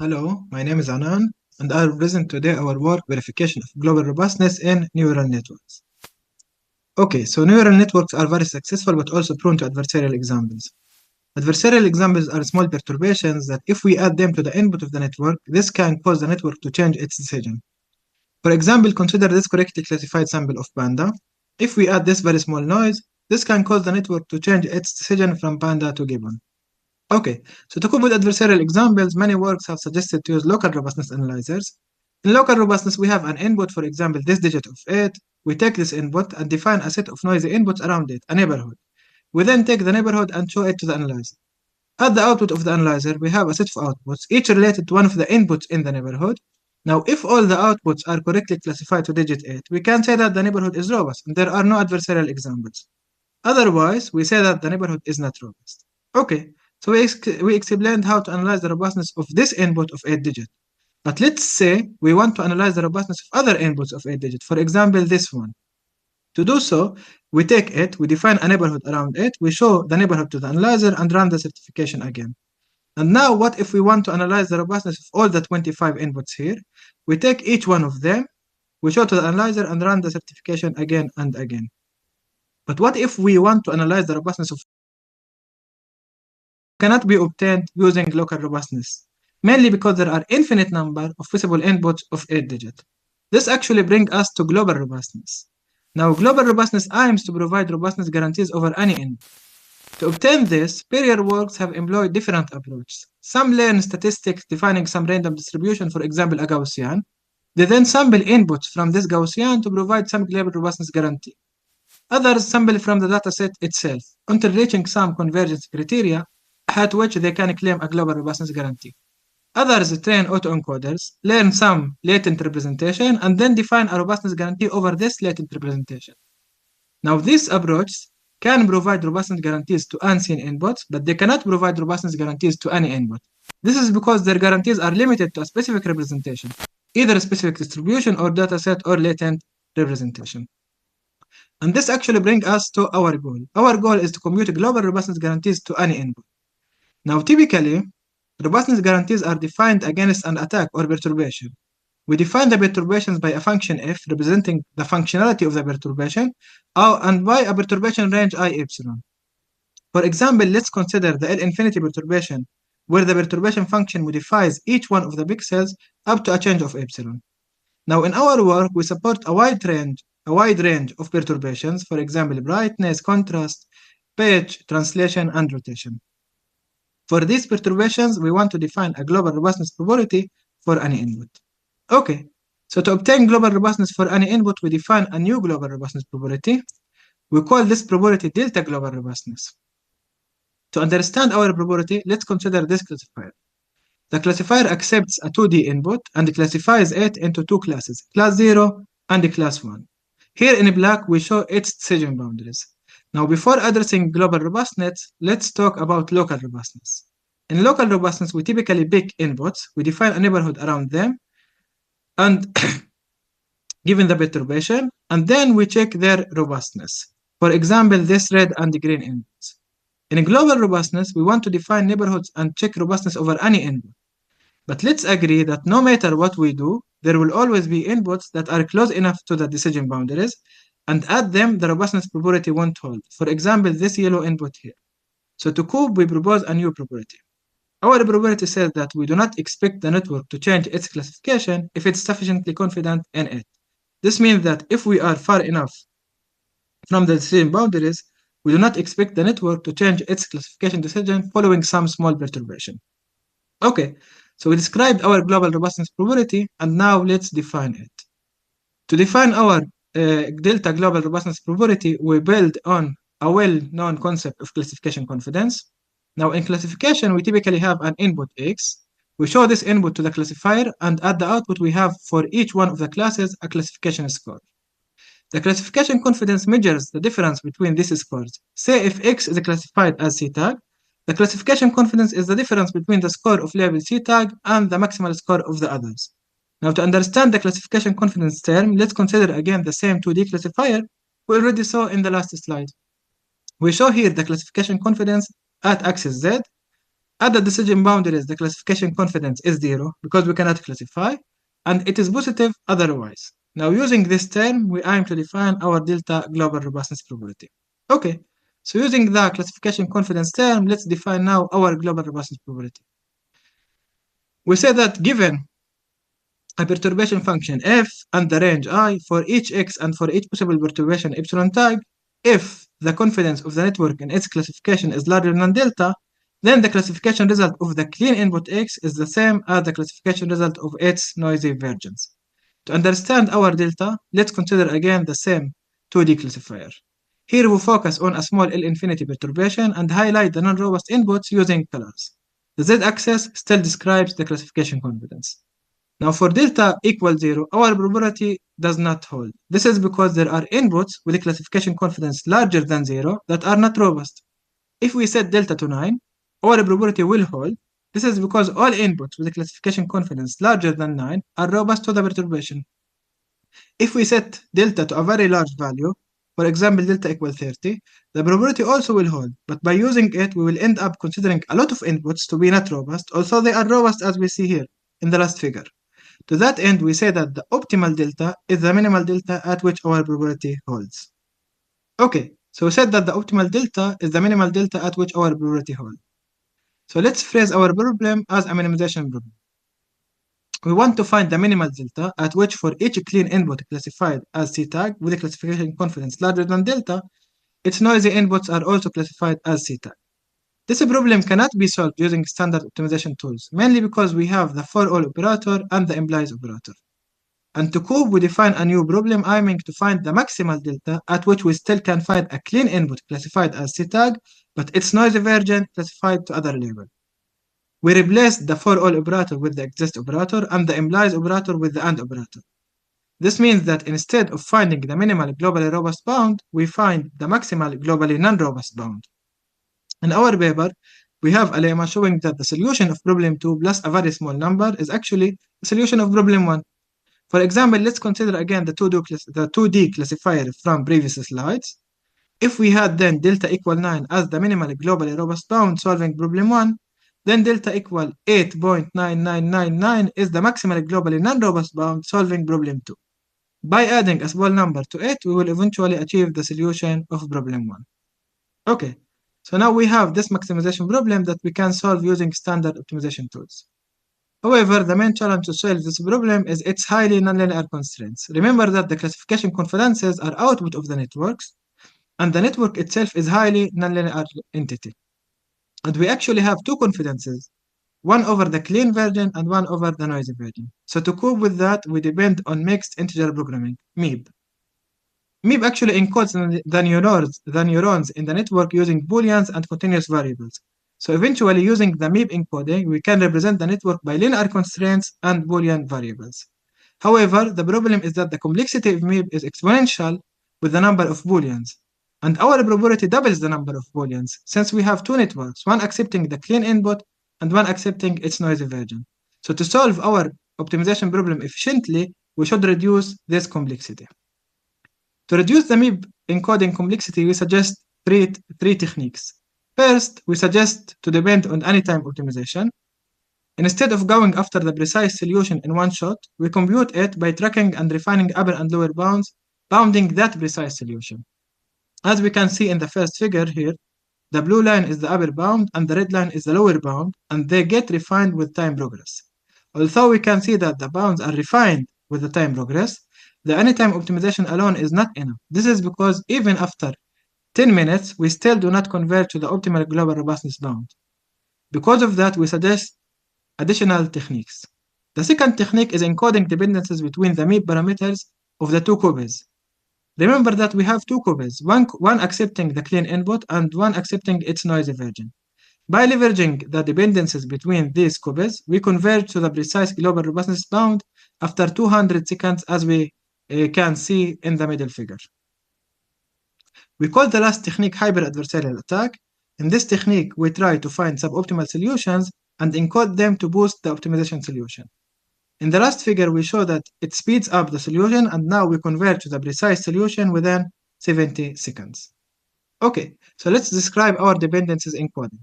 Hello, my name is Anan, and I will present today our work verification of global robustness in neural networks. Okay, so neural networks are very successful but also prone to adversarial examples. Adversarial examples are small perturbations that if we add them to the input of the network, this can cause the network to change its decision. For example, consider this correctly classified sample of panda. If we add this very small noise, this can cause the network to change its decision from panda to gibbon. Okay, so to cope with adversarial examples, many works have suggested to use local robustness analyzers. In local robustness, we have an input, for example, this digit of 8. We take this input and define a set of noisy inputs around it, a neighborhood. We then take the neighborhood and show it to the analyzer. At the output of the analyzer, we have a set of outputs, each related to one of the inputs in the neighborhood. Now, if all the outputs are correctly classified to digit 8, we can say that the neighborhood is robust and there are no adversarial examples. Otherwise, we say that the neighborhood is not robust. Okay, so we explained how to analyze the robustness of this input of 8 digit. But let's say we want to analyze the robustness of other inputs of 8 digit, for example, this one. To do so, we take it, we define a neighborhood around it, we show the neighborhood to the analyzer and run the certification again. And now what if we want to analyze the robustness of all the 25 inputs here? We take each one of them, we show to the analyzer and run the certification again and again. But what if we want to analyze the robustness of cannot be obtained using local robustness, mainly because there are infinite number of possible inputs of 8 digit. This actually brings us to global robustness. Now, global robustness aims to provide robustness guarantees over any input. To obtain this, prior works have employed different approaches. Some learn statistics defining some random distribution, for example, a Gaussian. They then sample inputs from this Gaussian to provide some global robustness guarantee. Others sample from the dataset itself until reaching some convergence criteria at which they can claim a global robustness guarantee. Others train autoencoders, learn some latent representation, and then define a robustness guarantee over this latent representation. Now, this approach can provide robustness guarantees to unseen inputs, but they cannot provide robustness guarantees to any input. This is because their guarantees are limited to a specific representation, either a specific distribution or dataset or latent representation. And this actually brings us to our goal. Our goal is to compute global robustness guarantees to any input. Now, typically, robustness guarantees are defined against an attack or perturbation. We define the perturbations by a function f representing the functionality of the perturbation, and by a perturbation range I epsilon. For example, let's consider the L infinity perturbation, where the perturbation function modifies each one of the pixels up to a change of epsilon. Now, in our work, we support a wide range of perturbations, for example, brightness, contrast, pitch, translation, and rotation. For these perturbations, we want to define a global robustness probability for any input. Okay, so to obtain global robustness for any input, we define a new global robustness probability. We call this probability delta global robustness. To understand our probability, let's consider this classifier. The classifier accepts a 2D input and classifies it into two classes, class 0 and class 1. Here in black, we show its decision boundaries. Now, before addressing global robustness, let's talk about local robustness. In local robustness, we typically pick inputs, we define a neighborhood around them, and given the perturbation, and then we check their robustness. For example, this red and green inputs. In global robustness, we want to define neighborhoods and check robustness over any input. But let's agree that no matter what we do, there will always be inputs that are close enough to the decision boundaries, and at them, the robustness probability won't hold. For example, this yellow input here. So to cope, we propose a new probability. Our probability says that we do not expect the network to change its classification if it's sufficiently confident in it. This means that if we are far enough from the decision boundaries, we do not expect the network to change its classification decision following some small perturbation. Okay, so we described our global robustness probability, and now let's define it. To define our delta global robustness probability, we build on a well-known concept of classification confidence. Now, in classification, we typically have an input x. We show this input to the classifier, and at the output, we have for each one of the classes a classification score. The classification confidence measures the difference between these scores. Say if x is classified as C tag, the classification confidence is the difference between the score of label C tag and the maximal score of the others. Now, to understand the classification confidence term, let's consider again the same 2D classifier we already saw in the last slide. We show here the classification confidence at axis Z, At the decision boundaries, the classification confidence is 0 because we cannot classify, and it is positive otherwise. Now, using this term, we aim to define our delta global robustness probability. Okay, so using the classification confidence term, let's define now our global robustness probability. We say that given a perturbation function f and the range I for each x and for each possible perturbation epsilon type, if the confidence of the network in its classification is larger than delta, then the classification result of the clean input x is the same as the classification result of its noisy versions. To understand our delta, let's consider again the same 2D classifier. Here we focus on a small L infinity perturbation and highlight the non-robust inputs using colors. The z-axis still describes the classification confidence. Now for delta equals 0, our probability does not hold. This is because there are inputs with a classification confidence larger than 0 that are not robust. If we set delta to 9, our probability will hold. This is because all inputs with a classification confidence larger than 9 are robust to the perturbation. If we set delta to a very large value, for example delta equals 30, the probability also will hold, but by using it we will end up considering a lot of inputs to be not robust, although they are robust as we see here in the last figure. To that end, we say that the optimal delta is the minimal delta at which our probability holds. Okay, so we said that the optimal delta is the minimal delta at which our probability holds. So let's phrase our problem as a minimization problem. We want to find the minimal delta at which for each clean input classified as C tag with a classification confidence larger than delta, its noisy inputs are also classified as C tag. This problem cannot be solved using standard optimization tools, mainly because we have the for all operator and the implies operator. And to cope, we define a new problem aiming to find the maximal delta at which we still can find a clean input classified as C tag, but its noisy version classified to other label. We replace the for all operator with the exist operator and the implies operator with the and operator. This means that instead of finding the minimal globally robust bound, we find the maximal globally non-robust bound. In our paper, we have a lemma showing that the solution of problem 2 plus a very small number is actually the solution of problem 1. For example, let's consider again the 2D classifier from previous slides. If we had then delta equal 9 as the minimal globally robust bound solving problem 1, then delta equal 8.9999 is the maximal globally non-robust bound solving problem 2. By adding a small number to it, we will eventually achieve the solution of problem 1. Okay, so now we have this maximization problem that we can solve using standard optimization tools. However, the main challenge to solve this problem is its highly nonlinear constraints. Remember that the classification confidences are output of the networks, and the network itself is highly nonlinear entity. And we actually have two confidences, one over the clean version and one over the noisy version. So to cope with that, we depend on mixed integer programming, MIB. MIB actually encodes the neurons in the network using booleans and continuous variables. So eventually, using the MIB encoding, we can represent the network by linear constraints and boolean variables. However, the problem is that the complexity of MIB is exponential with the number of booleans. And our probability doubles the number of booleans, since we have two networks, one accepting the clean input and one accepting its noisy version. So to solve our optimization problem efficiently, we should reduce this complexity. To reduce the MIB encoding complexity, we suggest three techniques. First, we suggest to depend on anytime optimization. Instead of going after the precise solution in one shot, we compute it by tracking and refining upper and lower bounds, bounding that precise solution. As we can see in the first figure here, the blue line is the upper bound and the red line is the lower bound, and they get refined with time progress. Although we can see that the bounds are refined with the time progress, the anytime optimization alone is not enough. This is because even after 10 minutes, we still do not converge to the optimal global robustness bound. Because of that, we suggest additional techniques. The second technique is encoding dependencies between the MIB parameters of the two copies. Remember that we have two copies, one accepting the clean input and one accepting its noisy version. By leveraging the dependencies between these copies, we converge to the precise global robustness bound after 200 seconds, as we can see in the middle figure. We call the last technique hyper-adversarial attack. In this technique, we try to find suboptimal solutions and encode them to boost the optimization solution. In the last figure, we show that it speeds up the solution, and now we converge to the precise solution within 70 seconds. Okay, so let's describe our dependencies encoding.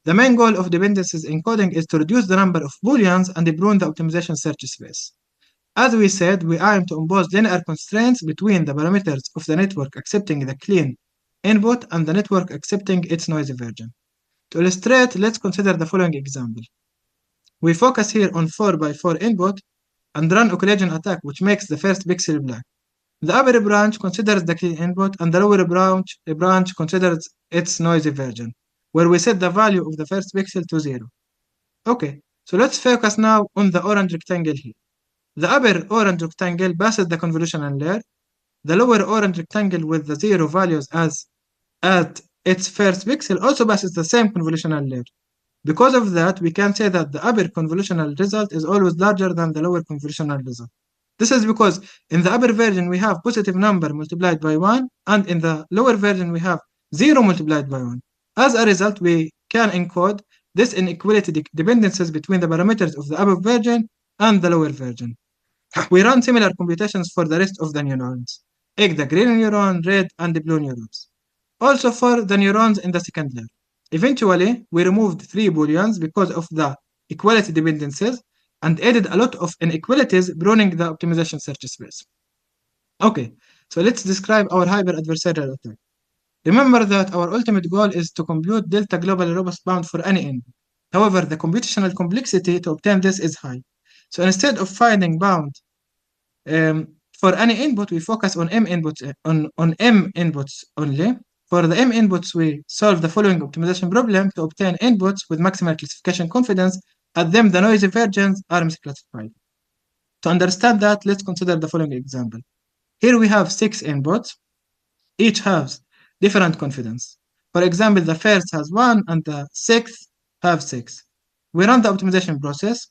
The main goal of dependencies encoding is to reduce the number of booleans and prune the optimization search space. As we said, we aim to impose linear constraints between the parameters of the network accepting the clean input and the network accepting its noisy version. To illustrate, let's consider the following example. We focus here on 4x4 input and run a collision attack which makes the first pixel black. The upper branch considers the clean input and the lower branch considers its noisy version, where we set the value of the first pixel to 0. Okay, so let's focus now on the orange rectangle here. The upper orange rectangle passes the convolutional layer. The lower orange rectangle with the 0 values as at its first pixel also passes the same convolutional layer. Because of that, we can say that the upper convolutional result is always larger than the lower convolutional result. This is because in the upper version we have positive number multiplied by 1, and in the lower version we have 0 multiplied by 1. As a result, we can encode this inequality dependencies between the parameters of the upper version and the lower version. We run similar computations for the rest of the neurons, like the green neuron, red, and the blue neurons. Also for the neurons in the second layer. Eventually, we removed 3 booleans because of the equality dependencies and added a lot of inequalities, pruning the optimization search space. Okay, so let's describe our hyper-adversarial attack. Remember that our ultimate goal is to compute delta globally robust bound for any input. However, the computational complexity to obtain this is high. So instead of finding bound for any input, we focus on M inputs only. For the M inputs, we solve the following optimization problem to obtain inputs with maximal classification confidence. At them, the noisy versions are misclassified. To understand that, let's consider the following example. Here we have 6 inputs. Each has different confidence. For example, the first has 1 and the sixth have 6. We run the optimization process.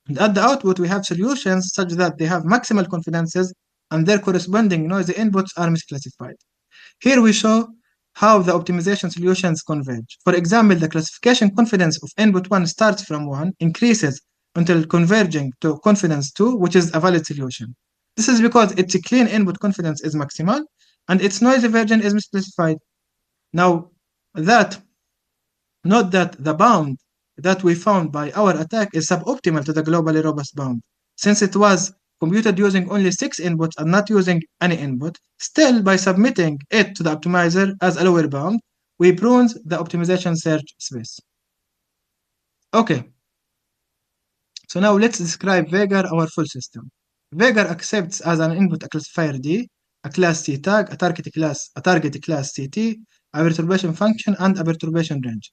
And at the output, we have solutions such that they have maximal confidences and their corresponding noisy inputs are misclassified. Here we show how the optimization solutions converge. For example, the classification confidence of input 1 starts from 1, increases until converging to confidence 2, which is a valid solution. This is because its clean input confidence is maximal and its noisy version is misclassified. Now, note that the bound that we found by our attack is suboptimal to the globally robust bound, since it was computed using only 6 inputs and not using any input. Still, by submitting it to the optimizer as a lower bound, we prune the optimization search space. Okay, so now let's describe VHAGaR, our full system. VHAGaR accepts as an input a classifier D, a class C tag, a target class CT, a perturbation function, and a perturbation range.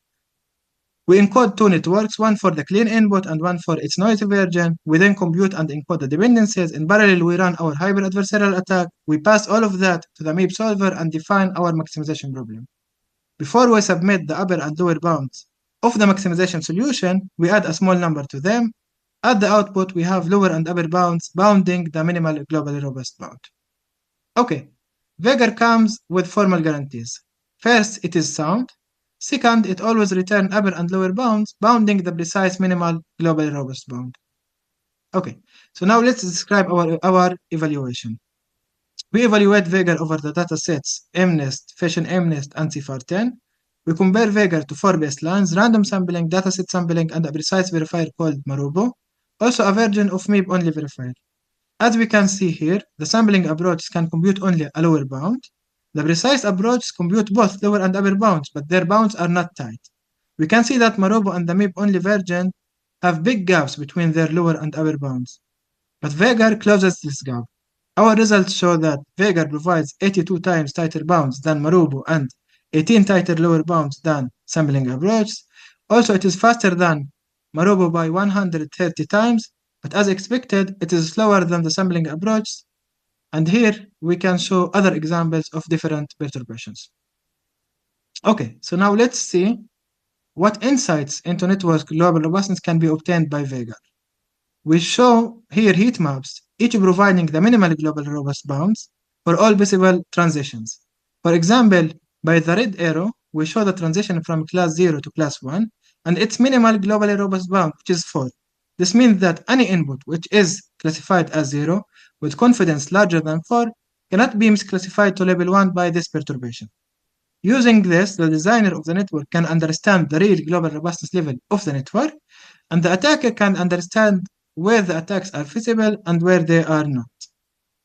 We encode 2 networks, one for the clean input and one for its noisy version. We then compute and encode the dependencies. In parallel, we run our hyper-adversarial attack. We pass all of that to the MIP solver and define our maximization problem. Before we submit the upper and lower bounds of the maximization solution, we add a small number to them. At the output, we have lower and upper bounds bounding the minimal globally robust bound. Okay, VHAGaR comes with formal guarantees. First, it is sound. Second, it always returns upper and lower bounds, bounding the precise minimal globally robust bound. Okay, so now let's describe our evaluation. We evaluate VHAGaR over the datasets MNIST, Fission MNIST, and CFAR10. We compare VHAGaR to 4 baselines, random sampling, dataset sampling, and a precise verifier called Marobo, also a version of MIP-only verifier. As we can see here, the sampling approach can compute only a lower bound. The precise approach compute both lower and upper bounds, but their bounds are not tight. We can see that Marobo and the MIP-only version have big gaps between their lower and upper bounds. But VHAGaR closes this gap. Our results show that VHAGaR provides 82 times tighter bounds than Marobo and 18 tighter lower bounds than sampling approach. Also, it is faster than Marobo by 130 times, but as expected, it is slower than the sampling approach. And here we can show other examples of different perturbations. Okay, so now let's see what insights into network global robustness can be obtained by VHAGaR. We show here heat maps, each providing the minimal global robust bounds for all possible transitions. For example, by the red arrow, we show the transition from class 0 to class 1 and its minimal globally robust bound, which is 4. This means that any input which is classified as 0 with confidence larger than 4 cannot be misclassified to level 1 by this perturbation. Using this, the designer of the network can understand the real global robustness level of the network, and the attacker can understand where the attacks are feasible and where they are not.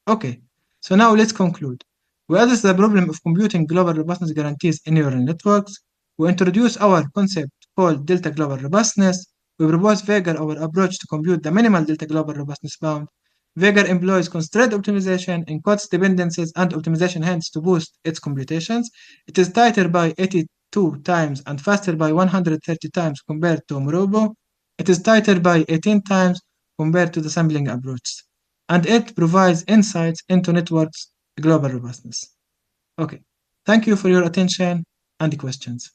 Okay, so now let's conclude. We address the problem of computing global robustness guarantees in neural networks. We introduce our concept called delta global robustness. We propose VHAGaR, our approach to compute the minimal delta global robustness bound. VHAGaR employs constraint optimization, encodes dependencies, and optimization hands to boost its computations. It is tighter by 82 times and faster by 130 times compared to Morobo. It is tighter by 18 times compared to the sampling approach. And it provides insights into networks' global robustness. Okay, thank you for your attention and questions.